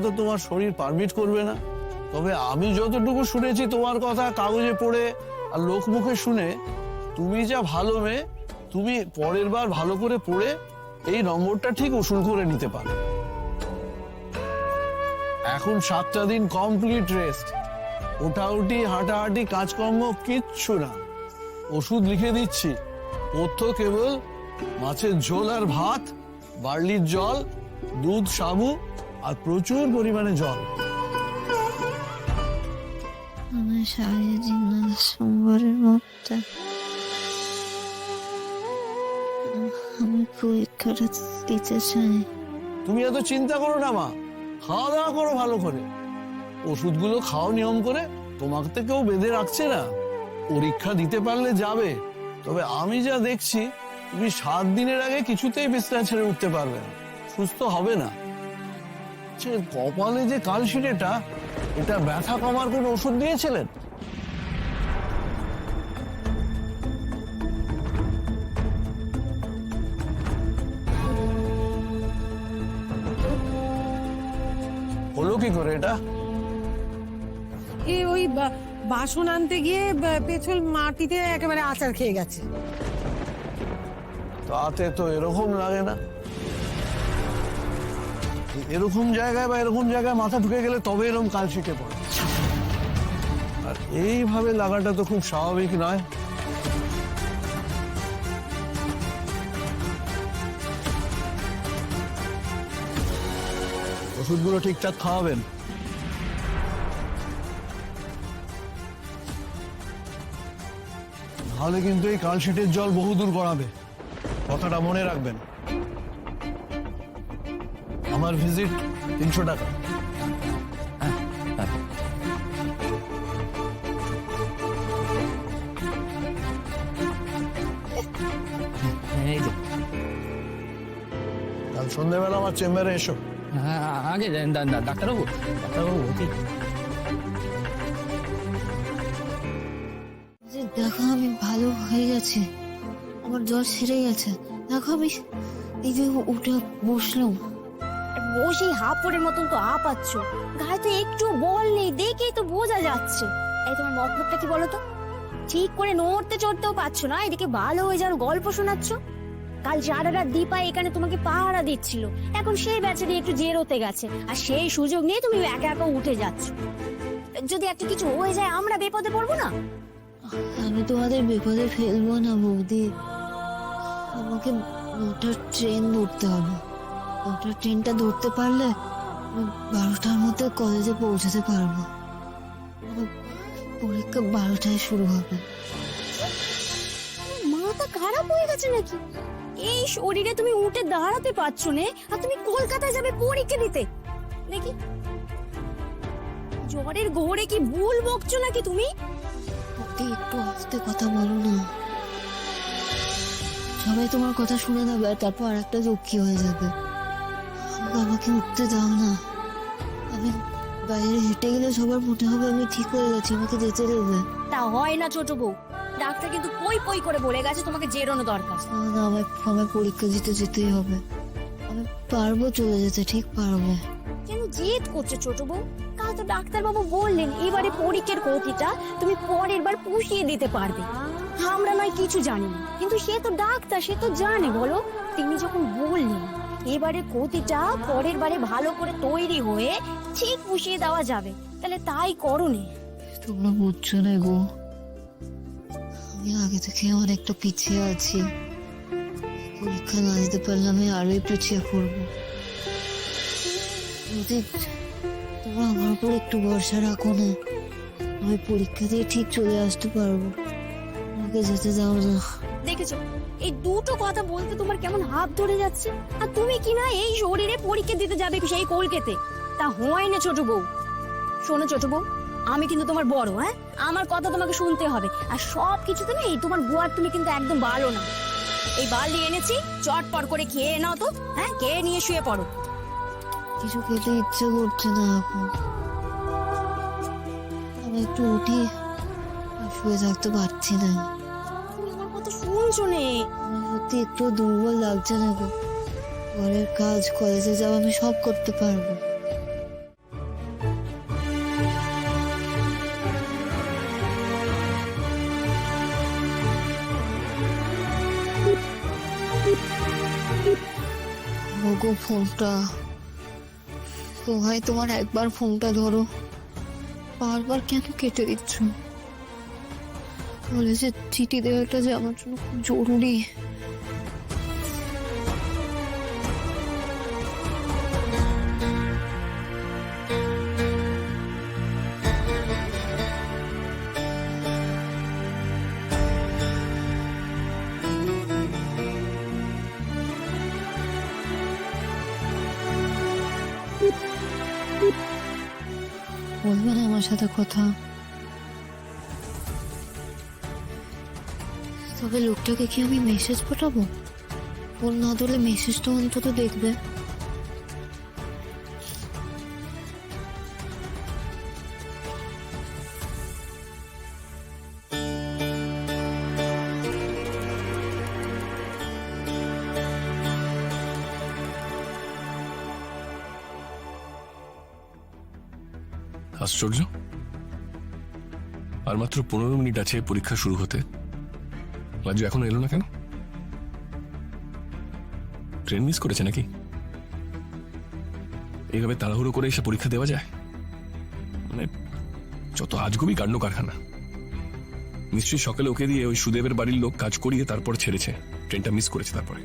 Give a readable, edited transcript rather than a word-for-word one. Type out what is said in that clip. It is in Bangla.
তো তোমার শরীর পারমিট করবে না। তবে আমি যতটুকু শুনেছি তোমার কথা কাগজে পড়ে আর লোকমুখে শুনে, তুমি যা ভালো মেয়ে, তুমি পরের বার ভালো করে পড়ে এই নম্বরটা ঠিক উসুল করে নিতে পারো। এখন 7টা দিন কমপ্লিট রেস্ট, ওঠাউটি হাঁটাহাঁটি কাজকর্ম কিচ্ছু না। ওষুধ লিখে দিচ্ছি, পথ্য কেবল মাছের ঝোল আর ভাত, বার্লির জল, দুধ, সাবু আর প্রচুর পরিমাণে জল। আমি সারাদিন সোমবারের মধ্যে আমি পরীক্ষাটা দিতে চাই। তুমি এত চিন্তা করো না মা, খাওয়া দাওয়া করো ভালো করে, ওষুধগুলো খাও নিয়ম করে। তোমাকে তো কেউ বেঁধে রাখছে না, পরীক্ষা দিতে পারলে যাবে। তবে আমি যা দেখছি, তুমি 7 দিনের আগে কিছুতেই বিছানা ছেড়ে উঠতে পারবে না, সুস্থ হবে না। কপালে যে কালশিটেটা, এটা ব্যথা কমার কোন ওষুধ দিয়েছিলেন? হলো কি করে এটা? ওই বাসন আনতে গিয়ে পেছল মাটিতে একেবারে আচার খেয়ে গেছে। তাতে তো এরকম লাগে না। এরকম জায়গায় বা এরকম জায়গায় মাথা ঢুকে গেলে তবে এরকম কালশিটে পড়ে। আর এইভাবে লাগাটা তো খুব স্বাভাবিক নয়। ওষুধগুলো ঠিকঠাক খাওয়াবেন। তাহলে কিন্তু এই কালশিটের জল বহুদূর গড়াবে, কথাটা মনে রাখবেন। আমার ভিজিট 300 টাকা। কাল সন্ধ্যাবেলা আমার চেম্বারে এসো। হ্যাঁ, আগে ডাক্তারবাবু, ঠিক। দেখো আমি ভালো হয়ে গেছি, আমার জ্বর সেরে গেছে। দেখো আমি এই যে উঠে বসলাম। বসেই হাঁপড়ের মতন তো হাঁপাচ্ছ, গায়ে তো একটু বল নেই, দেখেই তো বোঝা যাচ্ছে। এই তোমার মতলবটা কি বলো তো? ঠিক করে নড়তে চড়তেও পারছো না, এদিকে ভালো হয়ে যাওয়ার গল্প শোনাচ্ছ। কাল সারা রাত দীপা এখানে তোমাকে পাহারা দিচ্ছিল, এখন সেই বেচারি একটু জেরোতে গেছে, আর সেই সুযোগ নিয়ে তুমি একা একা উঠে যাচ্ছ। যদি একটা কিছু হয়ে যায় আমরা বিপদে পড়বো না? আমি তোমাদের বিপদে ফেলবো না বৌদি, আমাকে ওটা ট্রেন ধরতে হবে। ওটা ট্রেনটা ধরতে পারলে 12টার মধ্যে কলেজে পৌঁছাতে পারবো। পরীক্ষা 12টায় শুরু হবে। মাথা খারাপ হয়ে গেছে নাকি? এই শরীরে তুমি উঠে দাঁড়াতে পারছো না, আর তুমি কলকাতায় যাবে পরীক্ষা দিতে নাকি? জ্বরের ঘোরে কি ভুল বকছো নাকি তুমি? বৌদি একটু আস্তে কথা বলো না, সবাই তোমার কথা শুনে নেবে আর তারপর আর একটা দুঃখী হয়ে যাবে। আমাকে উঠতে দাও না, আমি বাইরে হেঁটে গেলে সবার মনে হবে আমি ঠিক হয়ে গেছি, আমাকে যেতে দেবে। তা হয় না ছোট বউ, ডাক্তার কিন্তু পই পই করে বলে গেছে তোমাকে জেরোনো দরকার। না, আমার পরীক্ষা দিতে যেতেই হবে, আমি পারবো চলে যেতে, ঠিক পারবো। কেন জেদ করছো ছোট বউ? কাল তো ডাক্তার বাবু বললেন এবারে পরীক্ষার গতিটা তুমি পরের বার পুষিয়ে দিতে পারবে। আমরা নয় কিছু জানি না, কিন্তু সে তো ডাক্তার, সে তো জানে। বলো, তিনি যখন বললেন এবারে গতিটা পরের বারে ভালো করে তৈরি হয়ে ঠিক পুষিয়ে দেওয়া যাবে, তাহলে তাই করোনি। তোমরা বুঝছো না গো, আমি আগে থেকে অনেকটা পিছিয়ে আছি। পরীক্ষা না দিতে পারলে আমি আরোই পিছিয়ে পড়বো। তোমরা আমার উপর একটু ভরসা রাখো না, আমি পরীক্ষা দিয়ে ঠিক চলে আসতে পারবো, আমাকে যেতে দাও না। দেখেছো, এই দুটো কথা বলতে তোমার কেমন হাত ধরে যাচ্ছে, আর তুমি কিনা এই শরীরে পরীক্ষা দিতে যাবে সেই কলকাতাতে। তা হয় না ছোট বউ। শোনো ছোট বউ, আমি কিন্তু তোমার বড়, হ্যাঁ, আমার কথা তোমাকে শুনতে হবে। আর সব কিছুতে না এই তোমার গোয়ার তুমি কিন্তু একদম ভালো না। এই বালতি এনেছি, চটপট করে খেয়ে নাও তো, হ্যাঁ, খেয়ে নিয়ে শুয়ে পড়ো। কিছু খেতে ইচ্ছে করছে না এখন, আমি একটু উঠি, শুয়ে থাকতে পারছি না। তুমি আমার কথা শুনছো নে? আমার সত্যি একটু দুর্বল লাগছে না গো। ঘরের কাজ, কলেজে যাওয়া আমি সব করতে পারবো, ওগো ফোনটা, তো ভাই তোমার একবার ফোনটা ধরো, বারবার কেন কেটে দিচ্ছ? বলেছে চিঠি দেওয়াটা যে আমার জন্য খুব জরুরি। বলবে না আমার সাথে কথা? তবে লোকটাকে কি আমি মেসেজ পাঠাবো? ফোন না ধরলে মেসেজটা অন্তত দেখবে। আশ্চর্য, আর মাত্র 15 মিনিট আছে পরীক্ষা শুরু হতে, রাজু এখনো এলো না কেন? ট্রেন মিস করেছে নাকি? এইভাবে তাড়াহুড়ো করে এসে পরীক্ষা দেওয়া যায়? মানে যত আজগুবি কাণ্ড কারখানা। নিশ্চয়ই সকালে ওকে দিয়ে ওই সুদেবের বাড়ির লোক কাজ করিয়ে তারপর ছেড়েছে, ট্রেনটা মিস করেছে তারপরে।